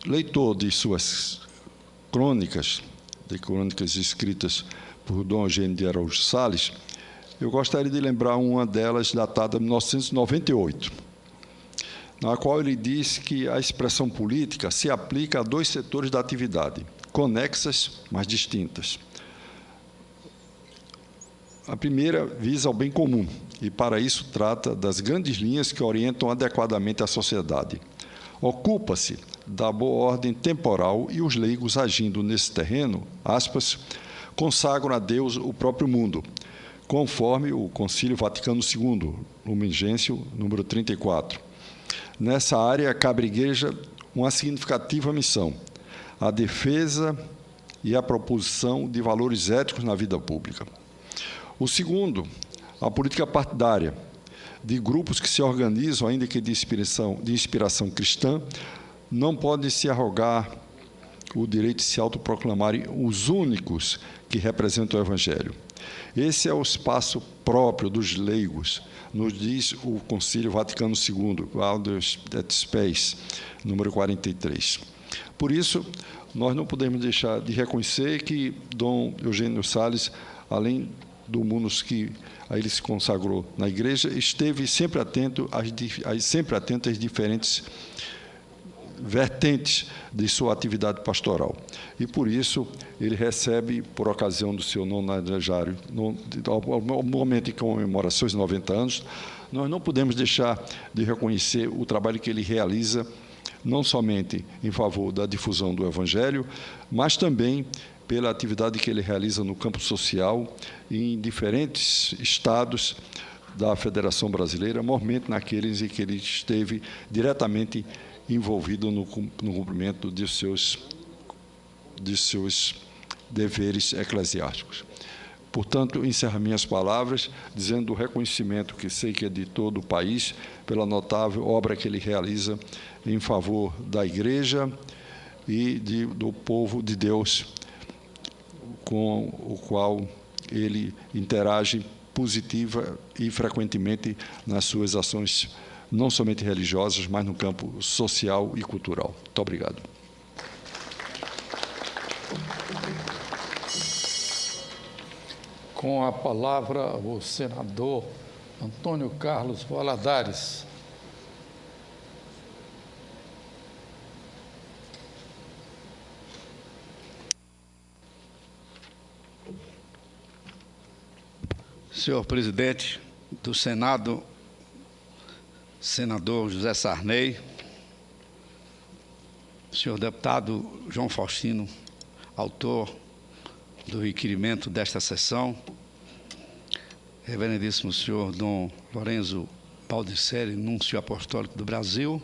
leitor de suas crônicas, escritas por Dom Eugênio de Araújo Sales, eu gostaria de lembrar uma delas, datada de 1998, na qual ele diz que a expressão política se aplica a dois setores da atividade, conexas, mas distintas. A primeira visa ao bem comum, e, para isso, trata das grandes linhas que orientam adequadamente a sociedade. Ocupa-se da boa ordem temporal e os leigos, agindo nesse terreno, aspas, consagram a Deus o próprio mundo, conforme o Concílio Vaticano II, Lumen Gentium, número 34. Nessa área, cabe à Igreja uma significativa missão, a defesa e a proposição de valores éticos na vida pública. O segundo, a política partidária, de grupos que se organizam, ainda que de inspiração cristã, não podem se arrogar o direito de se autoproclamarem os únicos que representam o Evangelho. Esse é o espaço próprio dos leigos, nos diz o Concílio Vaticano II, Gaudium et Spes, número 43. Por isso, nós não podemos deixar de reconhecer que Dom Eugênio Sales, além do munus que a ele se consagrou na Igreja, esteve sempre atento às diferentes vertentes de sua atividade pastoral. E, por isso, ele recebe, por ocasião do seu nonagenário, ao momento em que comemora seus 90 anos, nós não podemos deixar de reconhecer o trabalho que ele realiza, não somente em favor da difusão do Evangelho, mas também pela atividade que ele realiza no campo social em diferentes estados da Federação Brasileira, normalmente naqueles em que ele esteve diretamente envolvido no cumprimento de seus deveres eclesiásticos. Portanto, encerro minhas palavras dizendo o reconhecimento que sei que é de todo o país pela notável obra que ele realiza em favor da Igreja e do povo de Deus, com o qual ele interage positiva e frequentemente nas suas ações, não somente religiosas, mas no campo social e cultural. Muito obrigado. Com a palavra, o senador Antônio Carlos Valadares. Senhor presidente do Senado, senador José Sarney, senhor deputado João Faustino, autor do requerimento desta sessão, reverendíssimo senhor Dom Lorenzo Baldisseri, núncio apostólico do Brasil,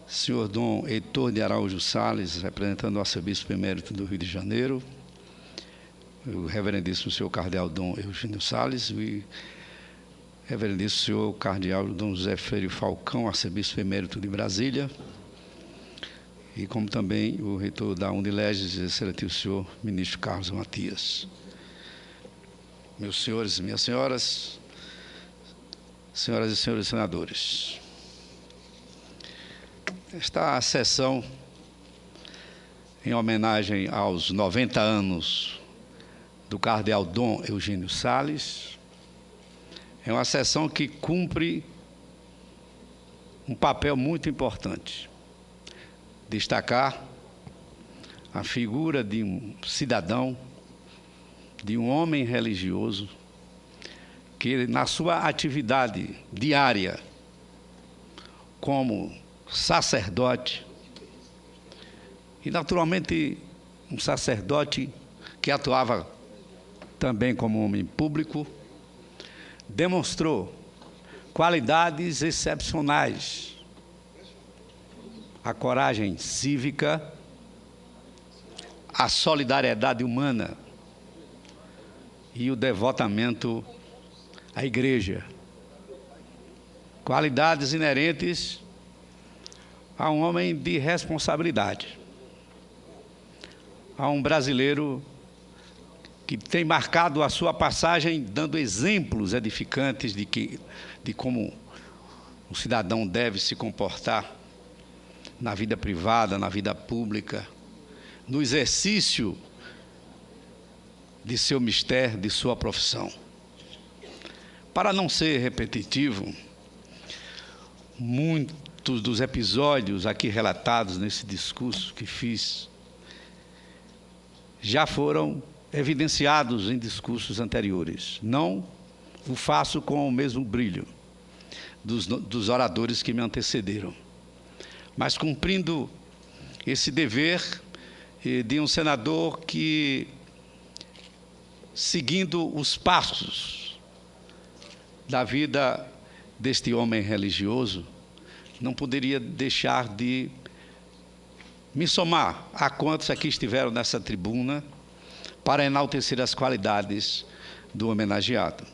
senhor Dom Heitor de Araújo Sales, representando o arcebispo emérito do Rio de Janeiro, o reverendíssimo senhor cardeal Dom Eugênio Sales e reverendíssimo senhor cardeal Dom José Freire Falcão, arcebispo emérito de Brasília, e como também o reitor da Unileges, excelentíssimo senhor ministro Carlos Matias. Meus senhores e minhas senhoras, senhoras e senhores senadores, esta sessão, em homenagem aos 90 anos do cardeal Dom Eugênio Sales, é uma sessão que cumpre um papel muito importante. Destacar a figura de um cidadão, de um homem religioso, que na sua atividade diária como sacerdote, e naturalmente um sacerdote que atuava também como homem público, demonstrou qualidades excepcionais, a coragem cívica, a solidariedade humana e o devotamento à Igreja. Qualidades inerentes a um homem de responsabilidade, a um brasileiro que tem marcado a sua passagem dando exemplos edificantes de como um cidadão deve se comportar na vida privada, na vida pública, no exercício de seu mistério, de sua profissão. Para não ser repetitivo, muitos dos episódios aqui relatados nesse discurso que fiz já foram evidenciados em discursos anteriores. Não o faço com o mesmo brilho dos oradores que me antecederam, mas cumprindo esse dever de um senador que, seguindo os passos da vida deste homem religioso, não poderia deixar de me somar a quantos aqui estiveram nessa tribuna para enaltecer as qualidades do homenageado.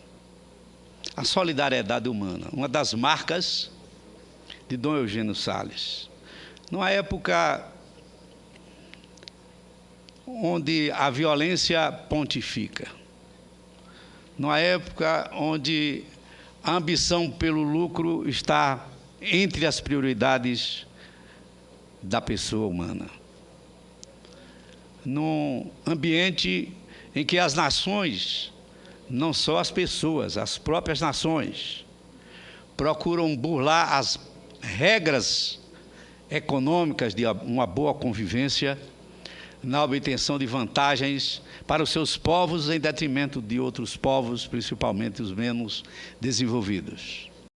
A solidariedade humana, uma das marcas de Dom Eugênio Salles. Numa época onde a violência pontifica, numa época onde a ambição pelo lucro está entre as prioridades da pessoa humana, num ambiente em que as nações, não só as pessoas, as próprias nações, procuram burlar as regras econômicas de uma boa convivência na obtenção de vantagens para os seus povos em detrimento de outros povos, principalmente os menos desenvolvidos.